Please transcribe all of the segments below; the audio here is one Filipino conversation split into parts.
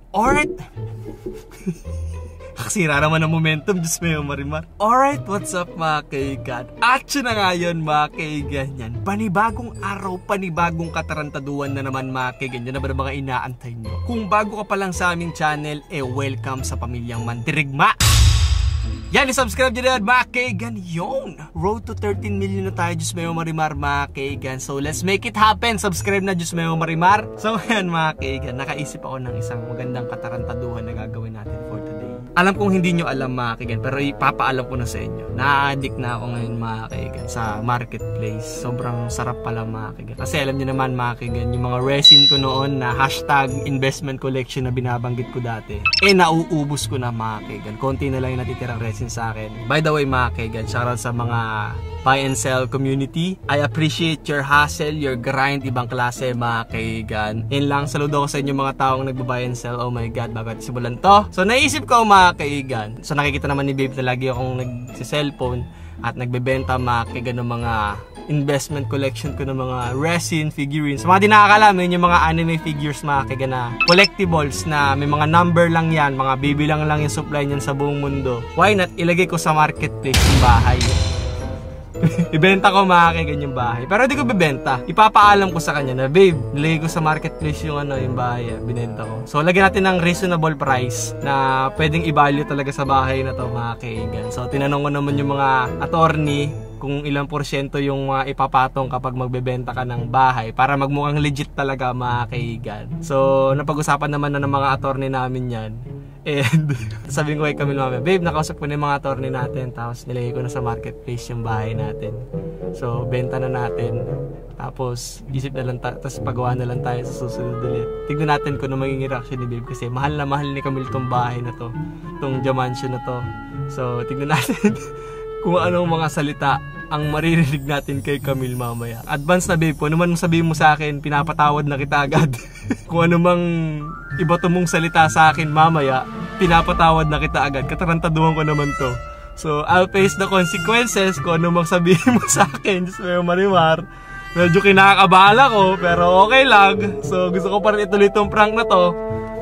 Alright. Sira naman ang momentum, Diyos mo Marimar. Alright, what's up mga kaigan? Action na ngayon mga kaigan yan. Panibagong araw, panibagong katarantaduan na naman mga kaigan. Yan na ba na mga inaantay nyo? Kung bago ka pa lang sa aming channel, welcome sa Pamilyang Mandirigma. Yan, i-subscribe nyo na yan mga kaigan. Yun, road to 13 million na tayo, Diyos mo Marimar mga kaigan. So let's make it happen. Subscribe na, Diyos mo Marimar. So yan mga kaigan, nakaisip ako ng isang magandang katarantaduhan na gagawin natin for today. Alam kong hindi nyo alam mga kaigan, pero ipapaalam ko na sa inyo. Na-addict na ako ngayon mga kaigan sa marketplace. Sobrang sarap pala mga kaigan. Kasi alam nyo naman mga kaigan, yung mga resin ko noon na hashtag investment collection na binabanggit ko dati, nauubos ko na mga kaigan. Konti na lang yung natitirang resin sa akin. By the way mga kaigan, shoutout sa mga buy and sell community. I appreciate your hustle, your grind, ibang klase mga kaigan. Yun lang, saludo ko sa inyo mga taong nagbabuy and sell. Oh my god, bago natin simulan to. So naisip ko mga kaigan. So nakikita naman ni Babe na lagi akong nagsi-cellphone at nagbebenta mga kaigan ng mga investment collection ko ng mga resin, figurines. Mga di nakakalaman yung mga anime figures mga kaigan na collectibles na may mga number lang yan, mga bibilang lang yung supply niyan sa buong mundo. Why not ilagay ko sa marketplace yung bahay? Ibenta ko mga kaigan yung bahay. Pero di ko bibenta. Ipapaalam ko sa kanya na, babe, nilagay ko sa marketplace yung yung bahay. Binenta ko. So, lagyan natin ng reasonable price na pwedeng i-value talaga sa bahay na to mga kaigan. So, tinanong ko naman yung mga attorney kung ilang porsyento yung ipapatong kapag magbebenta ka ng bahay para magmukhang legit talaga mga kaigan. So, napag-usapan naman na ng mga attorney namin yan. And sabi ko kay Camille mami, babe, nakausap ko na yung mga attorney natin, tapos nilagay ko na sa marketplace yung bahay natin. So, benta na natin. Tapos, isip na lang, tapos pagawa na lang tayo sa susunod ulit. Tignan natin kung ano magiging reaction ni babe kasi mahal na mahal ni Camille tong bahay na to, tong Diamancio na to. So, tignan natin kung anong mga salita ang maririnig natin kay Camille mamaya. Advance na babe, kung ano man sabihin mo sa akin, pinapatawad na kita agad. Kung ano mang iba to mong salita sa akin mamaya, pinapatawad na kita agad. Katarantaduhan ko naman to. So, I'll face the consequences kung ano mang sabihin mo sa akin. Diyos mo Marimar. Medyo kinakabala ko, pero okay lang. So, gusto ko pa rin ituloy itong prank na to.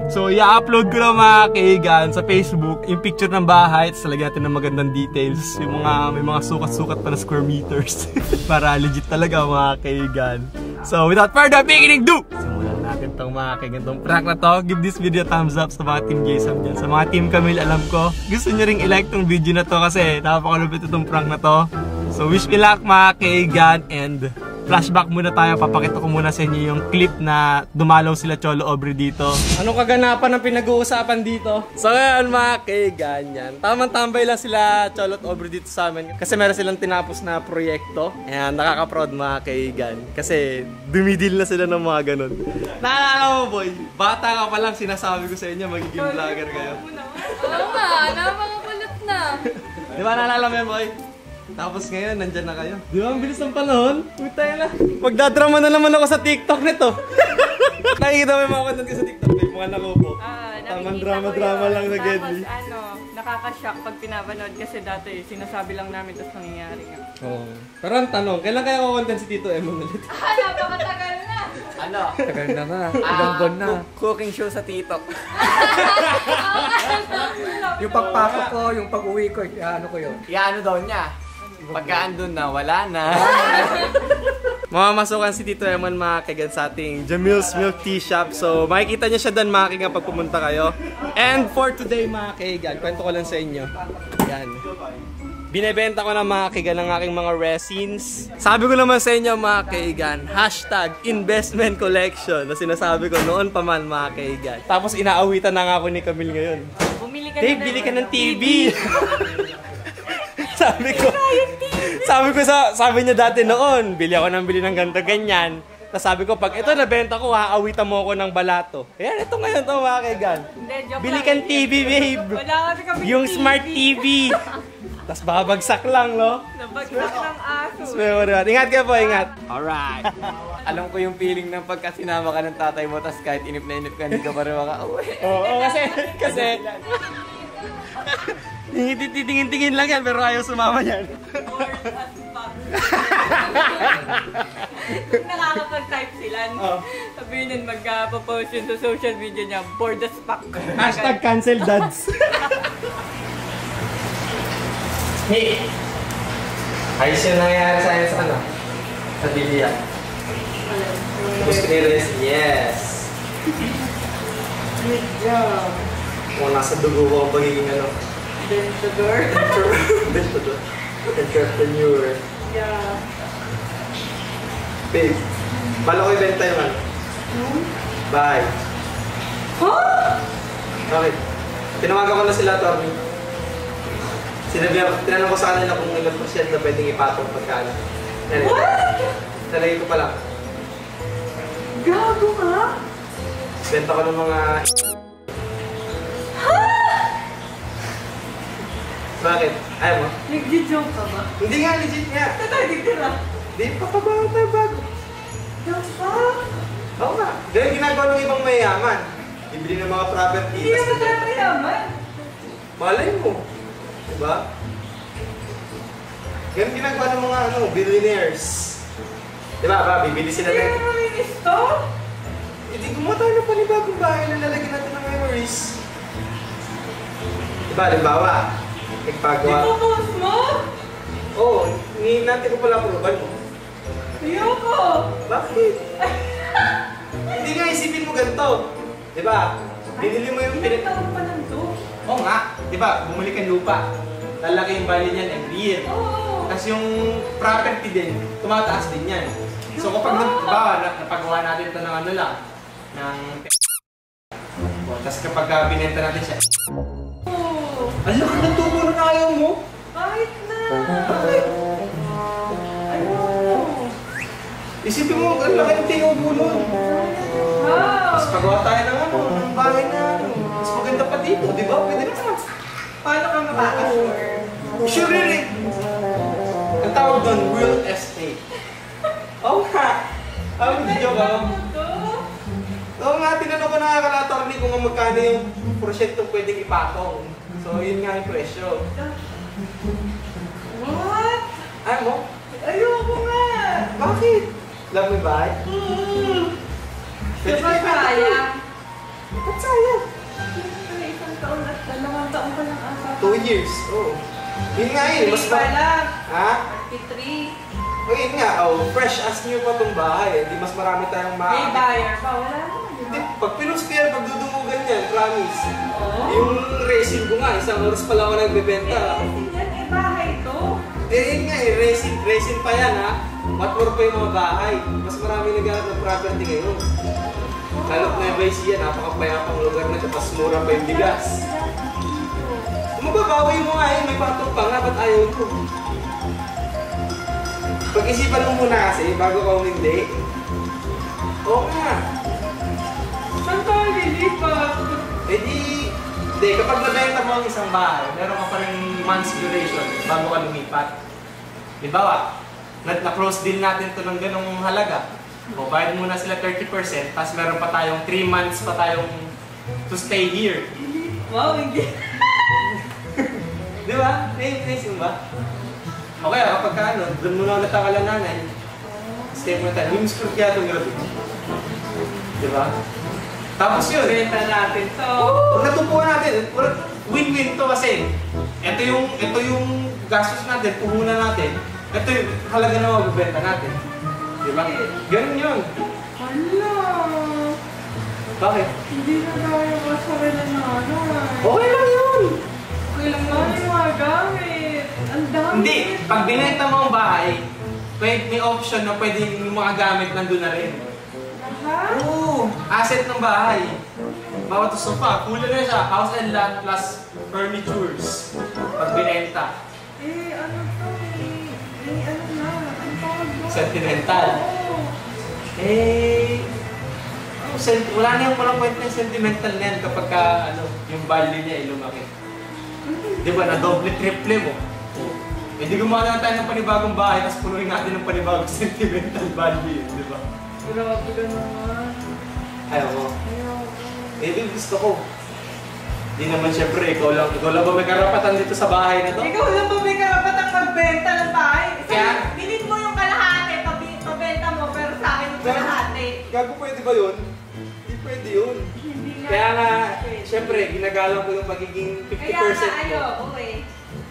So, i-upload ko na mga kaigan sa Facebook yung picture ng bahay, tapos lagyan natin ng magandang details, yung may mga sukat-sukat pa na square meters para legit talaga mga kaigan. So, without further ado, simulan natin tong mga kaigan, tong prank na to. Give this video a thumbs up sa mga Team Jason dyan. Sa mga Team Camille, alam ko gusto nyo ring i-like tong video na to kasi napakalupit itong prank na to. So, wish me luck mga kaigan, and flashback muna tayo. Papakita ko muna sa inyo yung clip na dumalaw sila Cholo Aubrey dito. Anong kaganapan ang pinag-uusapan dito? So ngayon mga kaigan yan, tamang tambay lang sila Cholo at Aubrey dito sa amin kasi meron silang tinapos na proyekto. Ayan, nakaka-proud mga kaigan kasi dumidil na sila ng mga ganun. Naalala mo boy, bata ka pa lang sinasabi ko sa inyo magiging vlogger kayo. Oo nga, napakakulit na. Di ba naalala mo yan boy? Tapos ngayon, nandyan na kayo. Di ba, ang bilis ng panahon? Putay na. Magdadrama na naman ako sa TikTok nito. Nakikita mo yung mga content ko sa TikTok. May mga nakupo. Tamang drama-drama lang na Gedli. Tapos nakaka-shock pag pinapanood kasi dati sinasabi lang namin tapos nangyayari nga. Oo. Pero ang tanong, kailan kaya ako content si Tito Emon ulit? Napakatagal na! Ano? Tagal na nga. Ilang buwan na. Cooking show sa TikTok. Yung pagpasok ko, yung pag-uwi ko, ano ko yun? Ano daw niya? Pagka andun na, wala na. Mamamasukan si Tito Emon mga kaigan sa ating Jamil's Milk Tea Shop. So makikita niyo siya doon mga kaigan pag pumunta kayo. And for today mga kaigan, kwento ko lang sa inyo. Yan. Binebenta ko na mga kaigan ng aking mga resins. Sabi ko naman sa inyo mga kaigan, hashtag investment collection na sinasabi ko noon pa man mga kaigan. Tapos inaawitan na nga ako ni Camille ngayon. Bumili ka Dave, bili ka ng TV! sabi niya dati noon, bili ako ng ganito ganyan. Tapos sabi ko, pag ito nabenta ko, aawitan mo ako ng balato. Ayan, ito ngayon to mga kaigan. Bili kang TV, babe. Yung TV. Smart TV. Tapos babagsak lang, no? Nabagsak ng aso. Ingat ka po, ingat. Alright. Alam ko yung feeling ng pagka sinama ka ng tatay mo, tapos kahit inip na inip ka, hindi ka pa rin makauwi. Oo, kasi titingin-tingin lang yan, pero ayaw sumama yan. Nakakapag-type sila. Sabihin nun, mag-post yun sa social media niya, bored as fuck. Hashtag cancel dads. Hey! Ayos yung nangyayari sa akin sa ano? Sa Dilia. Gusto ni Rez? Yes! Good job. Kung nasa dugo ko ang pagiging ano? Dentador. Dentador. Entrepreneur. Yeah. Babe, bala ko ibenta yung ano? Bye. Huh? Okay. Tinawagan ko na sila, Tommy. Tinanong ko sa kanila kung ilang percent na pwedeng ipatong pagkano. What? Talagay ko pa lang. Gago nga? Benta ko ng mga... Bakit? Ayaw mo? Nag-joke ka ba? Hindi nga, legit nga. Tatadig ka. Di pa pabaho tayo bago. The fuck? Oo nga. Ganyan ginagawa ng ibang mayayaman. Bibili ng mga property. Hindi naman tayo mayaman. Malay mo. Diba? Ganyan ginagawa ng mga billionaires. Diba ba? Bibili sila Hindi ng... naman mamimisto. Hindi gumawa tayo ng panibagong bahay na lalagyan natin ng memories. Diba? Halimbawa, nagpagawa. Ipopost mo? Oo, natin ko pala approval mo. Ayoko. Bakit? Hindi nga isipin mo ganito. Diba? Binili mo yung Ilang taon pa lang to? Oo nga. Diba? Bumili kang lupa. Lalaki yung value niyan every year. Oo. Tapos yung property din, tumataas din yan. So kapag napagawa natin ito ng ano lang, ng... Tapos kapag binenta natin siya, Oo. ang laki ng tubo na ayaw mo? Kahit na. Bakit? Ayoko. Isipin mo, ang laki ng tinubo nun. Wow. Tapos pagawa tayo ng bahay na mas maganda pa dito, di ba? Pwede naman. Paano ka makaka-sure? Sure really. Ang tawag doon, real estate. Oo nga. Ang joke ako. Oo nga, tinanong ko na kala-attorney kung magkano yung porsyentong pwedeng ipatong. So, yun nga yung presyo. What? Ayaw mo? Ayoko nga. Bakit? Love me ba? Diba sayang? Ba't sayang? Isang taon at 2 taon pa lang ata. 2 years. Oo. Yun nga yun. Mas pa lang. Ha? 33. O yun nga, fresh as new pa itong bahay. Hindi mas marami tayong May buyer pa. Wala naman. Hindi, pag pinuspire, pag dudumugan yan, promise. Oo. Yung resin ko nga, 1 oras pa lang ako nagbebenta. Eh, bahay to. Yun nga resin pa yan ha. What more pa yung mga bahay. Mas marami naghanap ng property ngayon. Lalo't na yung Vice yan, napakapayapang lugar na siya, pas mura pa yung bigas. Mababawi mo nga yun, may patong pa nga, ba't ayaw ko? Pag-isipan mo muna kasi, bago ka hindi. Oo nga. Saan tayo lilipat? Eh di, kapag nabenta mo ang isang bahay, meron ka pa rin months duration bago ka lumipat. Di ba? Na-close deal natin to ng ganong halaga. O, bayad muna sila 30%, tapos meron pa tayong 3 months pa tayong to stay here. Wow, hindi. Di ba? Nice mo ba? Okay, kapag ka doon muna ulit ang kalananay. Stay muna tayo. Mims ko kaya itong grabe. Di ba? Tapos yun. Benta natin to. Pag natupuan natin, win-win to kasi. Ito yung gastos natin, puhunan natin. Ito yung halaga na mabibenta natin. Di ba? Ganun yun. Hala. Bakit? Hindi na tayo masarili na ano. Okay lang yun. Kailang na yung mga gamit. Ang dami. Hindi. Pag binenta mo ang bahay, may option na pwede yung mga gamit nandun na rin. Lahat? Oo. Asset ng bahay. Bawat sofa. Kulang na siya. House and lot plus furnitures. Pag binenta. Eh, ano to? Ano na? Ang tawag doon? Sentimental. Oo. Wala na yung walang kwenta yung sentimental na yan kapag ka, yung value niya ay lumaki. Di ba? Na-double-triple mo. Eh di gumawa na tayo ng panibagong bahay tapos punuin natin ng panibagong sentimental value. Di ba? Grabe ka naman. Ayaw mo. Ayoko. Eh di gusto ko. Di naman syempre, ikaw lang ba may karapatan dito sa bahay na to? Ikaw lang ba may karapatang magbenta ng bahay? Kaya- Bilhin mo yung kalahati Gago pwede ba yun? Hindi pwede yun. Hindi nga. Kaya nga, Pwede. syempre, ginagalang ko yung pagiging 50% Kaya nga, mo. ayoko eh.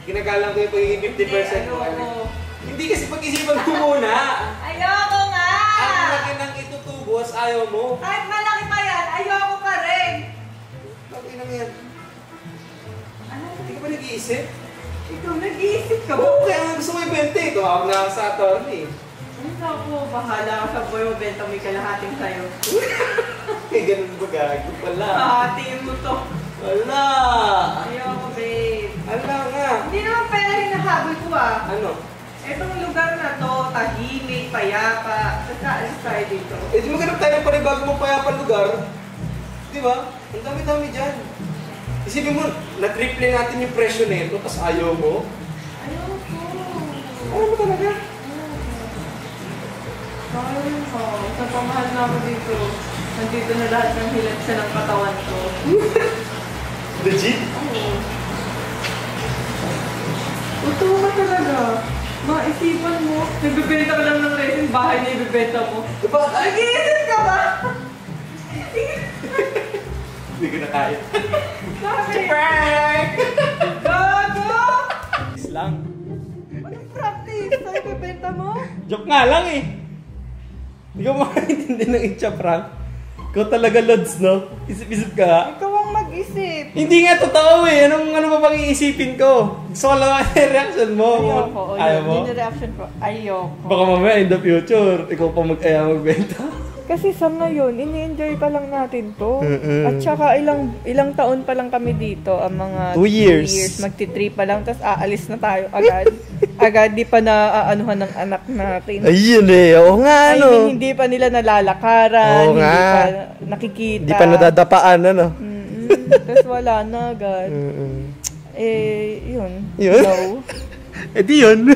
Ginagalang ko yung pagiging 50% mo. Ayoko. Hindi kasi pag-isipan ko muna. Ayoko nga! Ang laki ng itutubos, ayaw mo. Kahit malaki pa yan, ayoko pa rin! Bakit nang yan? Ano? Hindi ka ba nag-iisip? Ikaw nag-iisip ka ba? Oo, kaya nga gusto mo ibenta eh. Tumawag na ako sa attorney. Ano ako? Bahala ka sa boy mo, benta mo yung kalahating sa'yo. Eh, ganun ba gago pala? Hahatiin mo to. Wala! Ayoko, babe. Wala nga. Hindi naman pera hinahabol ko ah. Ano? Itong lugar na to, tahimik, payapa. Basta alis tayo dito. Eh, di maghanap tayo ng panibagong mapayapang lugar. Di ba? Ang dami-dami dyan. Isipin mo, na-triple natin yung presyo nito, tapos ayaw mo. Ayoko. Ayaw mo talaga? Ayoko ko. Sa pamahal na ako dito. Nandito na lahat ng hilat ng katawan ko. Legit? Oo. Totoo ka talaga. Maisipan mo. Nagbibenta ka lang ng resin, bahay na ibibenta mo. Diba? Nag-iisip ka ba? Hindi ko na kaya. Bakit? Gago! Lang. Anong practice? Sa ibibenta mo? Joke nga lang eh. Hindi ko makaintindi ng itcha prank. Ikaw talaga, Lods, no? Isip-isip ka. Ikaw ang mag-isip. Hindi nga totoo eh. Ano ba pang iisipin ko? Gusto ko lang yung reaction mo. Ayoko. Ayaw mo? Yun yung reaction ko. Ayoko. Baka mamaya in the future, ikaw pa mag-aya magbenta. Kasi sa ngayon, ini-enjoy pa lang natin to. At saka ilang taon pa lang kami dito, ang mga 2 years. magti-3 pa lang, tapos aalis na tayo agad. Agad, di pa na ng anak natin. Ayun eh. Oo nga, I mean, hindi pa nila nalalakaran, Oo hindi nga. pa nakikita. Hindi pa nadadapaan, ano? Tapos wala na agad. Eh, yun. Yun? No. Eh di yun.